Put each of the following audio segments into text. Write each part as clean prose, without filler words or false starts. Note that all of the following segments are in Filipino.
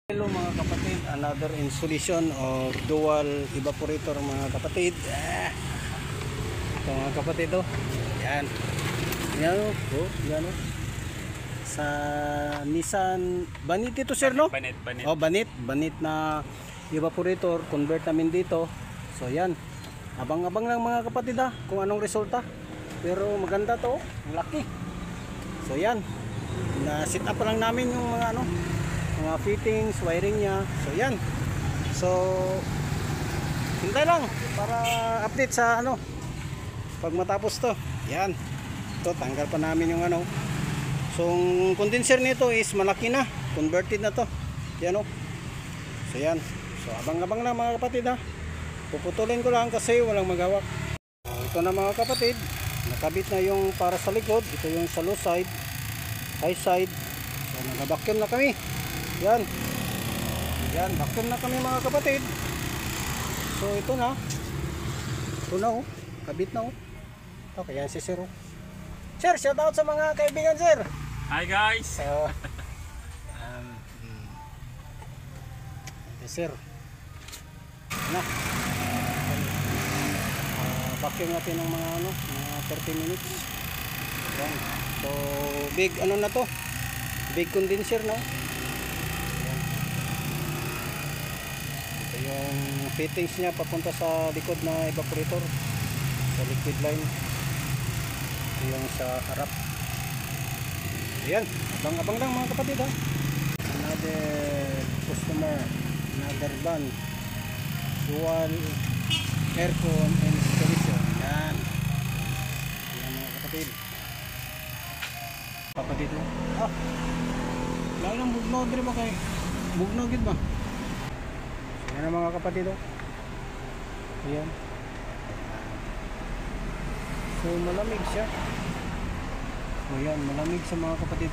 Hello mga kapatid, another installation of dual evaporator mga kapatid. Ito mga kapatid, oh. Yan. Yan, oh. Yan, oh. Sa Nissan Banit ito, sir, no? Banit. Oh, Banit na evaporator, convert namin dito. So yan. Abang-abang lang mga kapatid, kung anong resulta. Pero maganda to, ang laki. So yan. Na-set up lang namin yung mga mga fittings, wiring niya. So yan. So hintay lang para update sa pag matapos to. Yan. Ito tanggal pa namin yung So yung condenser nito is malaki na, converted na to. Yan oh. So yan. So abang-abang na mga kapatid Puputulin ko lang kasi walang magawak. Ito na mga kapatid. Nakabit na yung para sa likod. Ito yung sa low side, high side. So nag-vacuum na kami. Yan. Yan, vacuum na kami mga kapatid. So ito na. Ito na oh. Kabit na oh. Okay, yan si Sir. Sir, shout out sa mga kaibigan, Sir. Hi guys. So, Sir. Na. Vacuum natin ng mga mga 30 minutes. Yan. So, big na to? Big condenser, no? Yung fittings niya papunta sa likod na evaporator sa liquid line, yung sa harap. Ayan, abang-abang lang mga kapatid another customer, another van, dual aircon installation. Yan mga kapatid lang lang bugnog rin ba kayo? Bugnogid ba? Yan mga kapatid Ayan. So malamig siya. So yan, malamig sa mga kapatid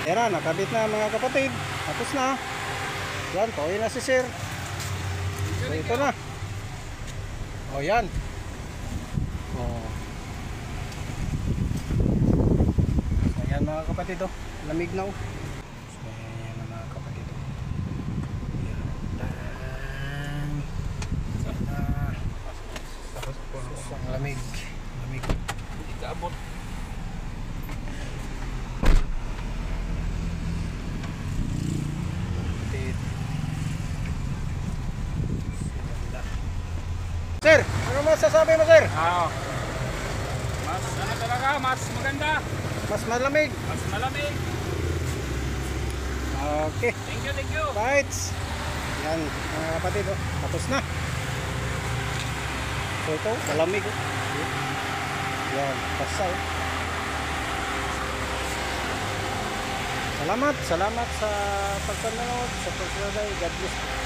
Yan na, nakabit na mga kapatid. Tapos na. Yan, pauwi na si Sir. So ito na. O yan. So yan mga kapatid lamig na So yan na mga kapatid ang lamig Ikaabot. Sir, ano masasabi mo, Sir? Mas talaga, mas maganda. Mas malamig. Mas malamig. Okay. Thank you. Bites. Yan mga kapatid tapos na. So ito, malamig Yan, pasaw. Salamat sa pagpanood, sa pagsubaybay. God bless.